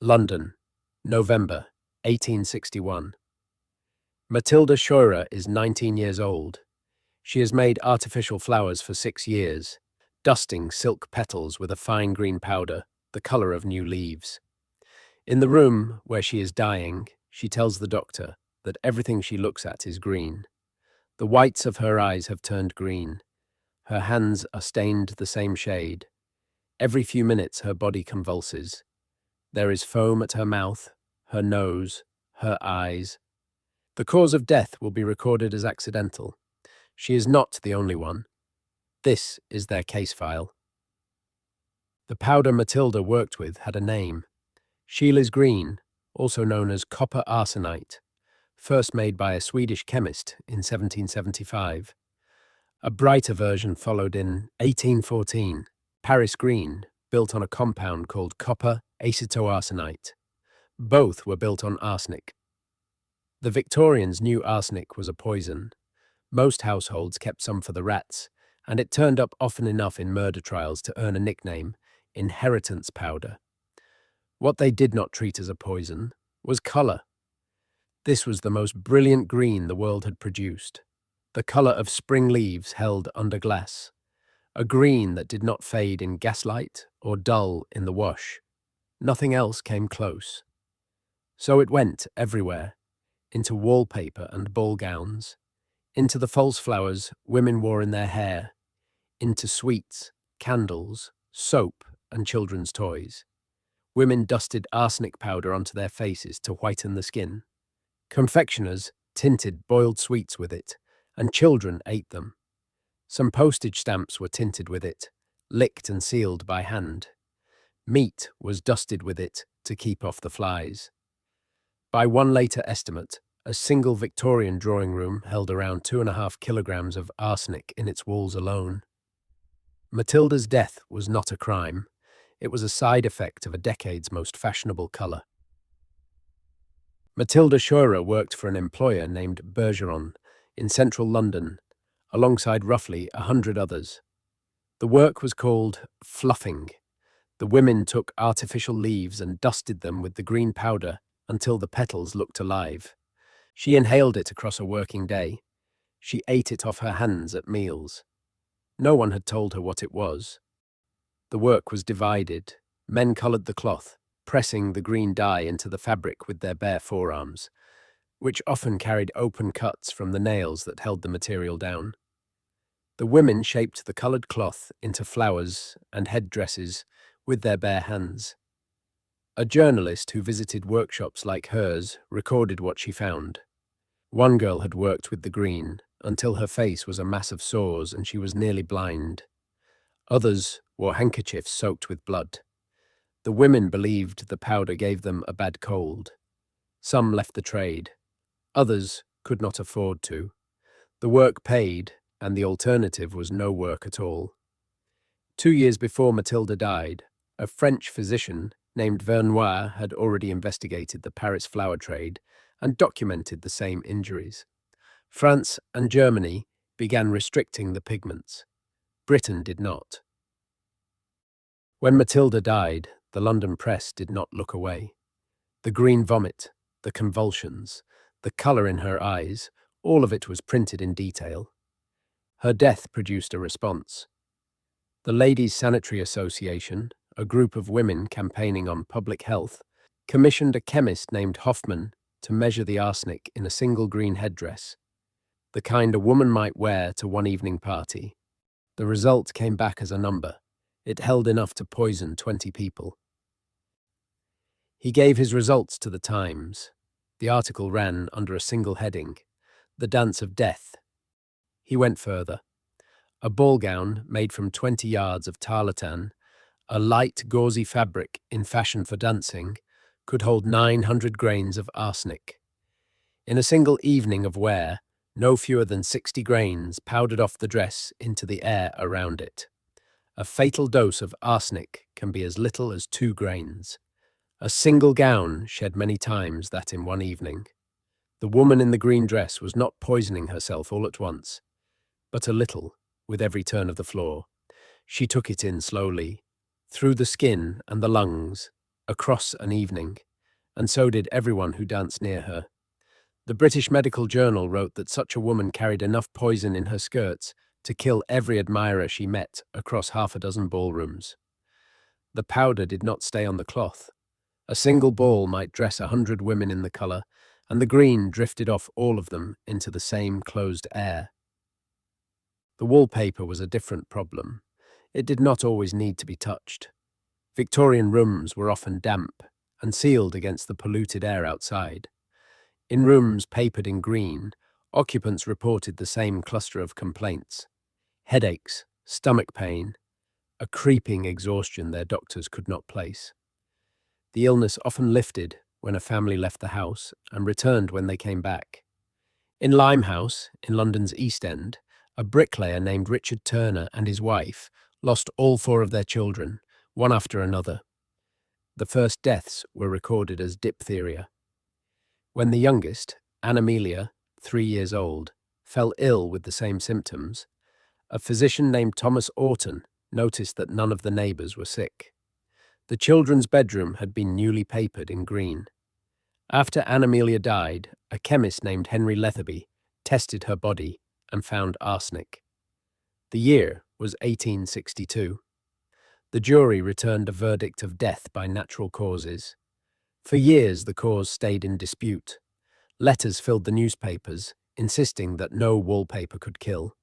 London, November, 1861. Matilda Scheurer is 19 years old. She has made artificial flowers for 6 years, dusting silk petals with a fine green powder, the color of new leaves. In the room where she is dying, she tells the doctor that everything she looks at is green. The whites of her eyes have turned green. Her hands are stained the same shade. Every few minutes her body convulses. There is foam at her mouth, her nose, her eyes. The cause of death will be recorded as accidental. She is not the only one. This is their case file. The powder Matilda worked with had a name. Scheele's green, also known as copper arsenite, first made by a Swedish chemist in 1775. A brighter version followed in 1814, Paris green, built on a compound called copper acetoarsenite. Both were built on arsenic. The Victorians knew arsenic was a poison. Most households kept some for the rats, and it turned up often enough in murder trials to earn a nickname, inheritance powder. What they did not treat as a poison was colour. This was the most brilliant green the world had produced, the colour of spring leaves held under glass, a green that did not fade in gaslight or dull in the wash. Nothing else came close. So it went everywhere, into wallpaper and ball gowns, into the false flowers women wore in their hair, into sweets, candles, soap, and children's toys. Women dusted arsenic powder onto their faces to whiten the skin. Confectioners tinted boiled sweets with it, and children ate them. Some postage stamps were tinted with it, licked and sealed by hand. Meat was dusted with it to keep off the flies. By one later estimate, a single Victorian drawing room held around 2.5 kilograms of arsenic in its walls alone. Matilda's death was not a crime. It was a side effect of a decade's most fashionable colour. Matilda Scheurer worked for an employer named Bergeron in central London, alongside roughly 100 others. The work was called fluffing. The women took artificial leaves and dusted them with the green powder until the petals looked alive. She inhaled it across a working day. She ate it off her hands at meals. No one had told her what it was. The work was divided. Men coloured the cloth, pressing the green dye into the fabric with their bare forearms, which often carried open cuts from the nails that held the material down. The women shaped the coloured cloth into flowers and headdresses with their bare hands. A journalist who visited workshops like hers recorded what she found. One girl had worked with the green until her face was a mass of sores and she was nearly blind. Others wore handkerchiefs soaked with blood. The women believed the powder gave them a bad cold. Some left the trade. Others could not afford to. The work paid, and the alternative was no work at all. 2 years before Matilda died, a French physician named Vernois had already investigated the Paris flower trade and documented the same injuries. France and Germany began restricting the pigments. Britain did not. When Matilda died, the London press did not look away. The green vomit, the convulsions, the colour in her eyes, all of it was printed in detail. Her death produced a response. The Ladies' Sanitary Association, a group of women campaigning on public health, commissioned a chemist named Hoffman to measure the arsenic in a single green headdress, the kind a woman might wear to one evening party. The result came back as a number. It held enough to poison 20 people. He gave his results to the Times. The article ran under a single heading, "The Dance of Death." He went further. A ball gown made from 20 yards of tarlatan, a light gauzy fabric in fashion for dancing, could hold 900 grains of arsenic. In a single evening of wear, no fewer than 60 grains powdered off the dress into the air around it. A fatal dose of arsenic can be as little as 2 grains. A single gown shed many times that in one evening. The woman in the green dress was not poisoning herself all at once, but a little with every turn of the floor. She took it in slowly, through the skin and the lungs, across an evening, and so did everyone who danced near her. The British Medical Journal wrote that such a woman carried enough poison in her skirts to kill every admirer she met across half a dozen ballrooms. The powder did not stay on the cloth. A single ball might dress 100 women in the colour, and the green drifted off all of them into the same closed air. The wallpaper was a different problem. It did not always need to be touched. Victorian rooms were often damp and sealed against the polluted air outside. In rooms papered in green, occupants reported the same cluster of complaints: headaches, stomach pain, a creeping exhaustion their doctors could not place. The illness often lifted when a family left the house and returned when they came back. In Limehouse, in London's East End, a bricklayer named Richard Turner and his wife lost all 4 of their children, one after another. The first deaths were recorded as diphtheria. When the youngest, Anne Amelia, 3 years old, fell ill with the same symptoms, a physician named Thomas Orton noticed that none of the neighbours were sick. The children's bedroom had been newly papered in green. After Anne Amelia died, a chemist named Henry Letherby tested her body and found arsenic. The year was 1862. The jury returned a verdict of death by natural causes. For years the cause stayed in dispute. Letters filled the newspapers, insisting that no wallpaper could kill.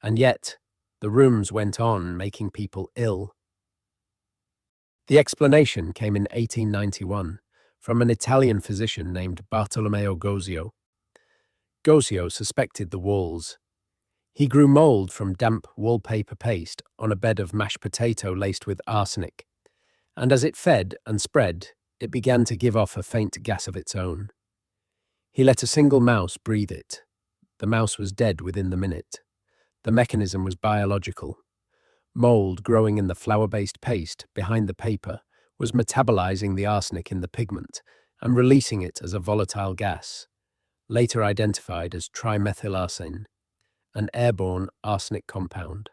And yet, the rooms went on making people ill. The explanation came in 1891 from an Italian physician named Bartolomeo Gosio. Gosio suspected the walls. He grew mold from damp wallpaper paste on a bed of mashed potato laced with arsenic, and as it fed and spread, it began to give off a faint gas of its own. He let a single mouse breathe it. The mouse was dead within the minute. The mechanism was biological. Mold growing in the flour-based paste behind the paper was metabolizing the arsenic in the pigment and releasing it as a volatile gas, later identified as trimethylarsine, an airborne arsenic compound.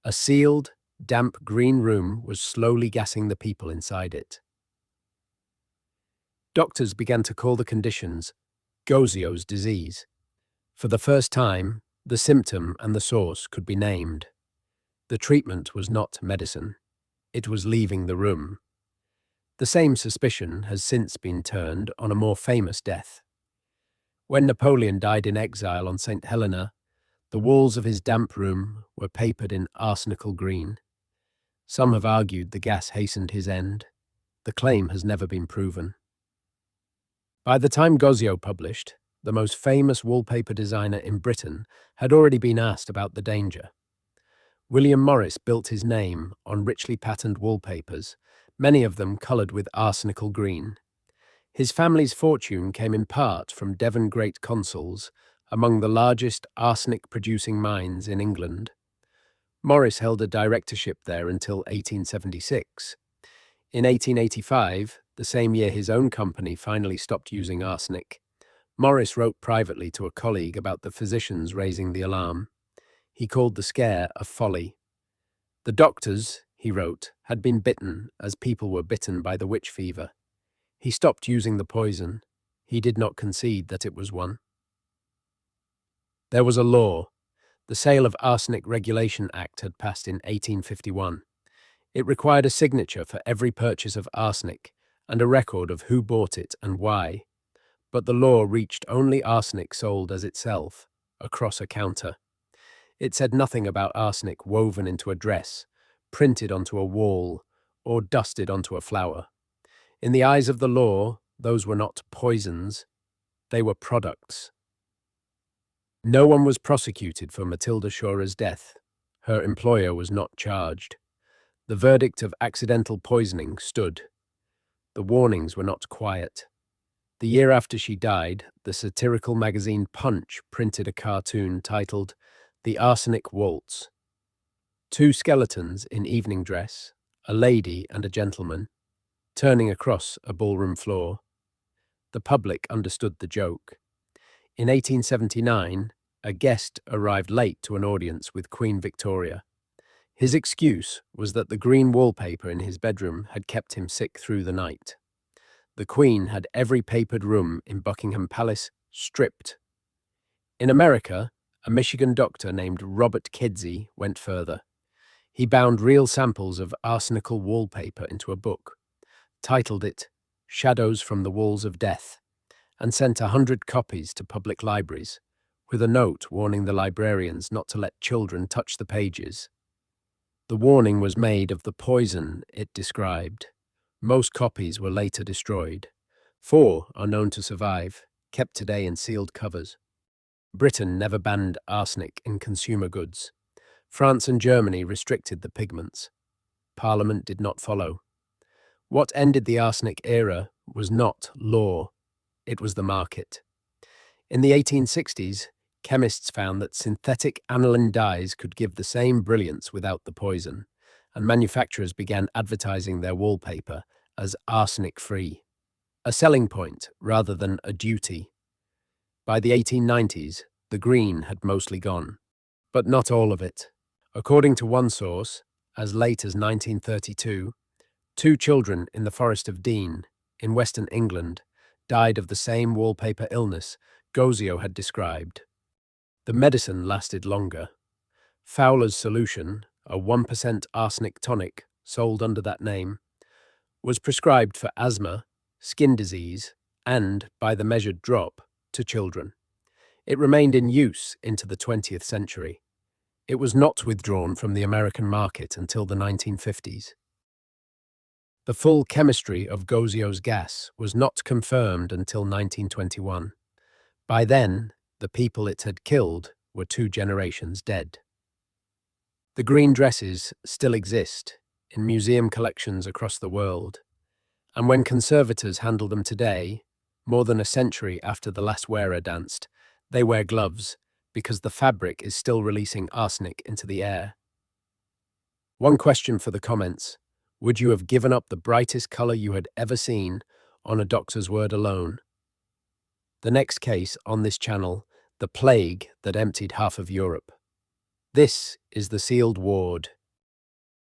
A sealed, damp green room was slowly gassing the people inside it. Doctors began to call the conditions Gosio's disease. For the first time, the symptom and the source could be named. The treatment was not medicine. It was leaving the room. The same suspicion has since been turned on a more famous death. When Napoleon died in exile on St. Helena, the walls of his damp room were papered in arsenical green. Some have argued the gas hastened his end. The claim has never been proven. By the time Gosio published, the most famous wallpaper designer in Britain had already been asked about the danger. William Morris built his name on richly patterned wallpapers, many of them coloured with arsenical green. His family's fortune came in part from Devon Great Consols, among the largest arsenic-producing mines in England. Morris held a directorship there until 1876. In 1885, the same year his own company finally stopped using arsenic, Morris wrote privately to a colleague about the physicians raising the alarm. He called the scare a folly. The doctors, he wrote, had been bitten as people were bitten by the witch fever. He stopped using the poison. He did not concede that it was one. There was a law. The Sale of Arsenic Regulation Act had passed in 1851. It required a signature for every purchase of arsenic and a record of who bought it and why. But the law reached only arsenic sold as itself, across a counter. It said nothing about arsenic woven into a dress, printed onto a wall, or dusted onto a flower. In the eyes of the law, those were not poisons, they were products. No one was prosecuted for Matilda Scheurer's death. Her employer was not charged. The verdict of accidental poisoning stood. The warnings were not quiet. The year after she died, the satirical magazine Punch printed a cartoon titled The Arsenic Waltz. 2 skeletons in evening dress, a lady and a gentleman, turning across a ballroom floor. The public understood the joke. In 1879, a guest arrived late to an audience with Queen Victoria. His excuse was that the green wallpaper in his bedroom had kept him sick through the night. The Queen had every papered room in Buckingham Palace stripped. In America, a Michigan doctor named Robert Kedzie went further. He bound real samples of arsenical wallpaper into a book, titled it Shadows from the Walls of Death, and sent 100 copies to public libraries, with a note warning the librarians not to let children touch the pages. The warning was made of the poison it described. Most copies were later destroyed. 4 are known to survive, kept today in sealed covers. Britain never banned arsenic in consumer goods. France and Germany restricted the pigments. Parliament did not follow. What ended the arsenic era was not law, it was the market. In the 1860s, chemists found that synthetic aniline dyes could give the same brilliance without the poison, and manufacturers began advertising their wallpaper as arsenic-free, a selling point rather than a duty. By the 1890s, the green had mostly gone, but not all of it. According to one source, as late as 1932, 2 children in the Forest of Dean, in Western England, died of the same wallpaper illness Gosio had described. The medicine lasted longer. Fowler's solution, a 1% arsenic tonic sold under that name, was prescribed for asthma, skin disease, and, by the measured drop, to children. It remained in use into the 20th century. It was not withdrawn from the American market until the 1950s. The full chemistry of Gosio's gas was not confirmed until 1921. By then, the people it had killed were 2 generations dead. The green dresses still exist in museum collections across the world, and when conservators handle them today, more than a century after the last wearer danced, they wear gloves because the fabric is still releasing arsenic into the air. One question for the comments: would you have given up the brightest color you had ever seen on a doctor's word alone? The next case on this channel, the plague that emptied half of Europe. This is the sealed ward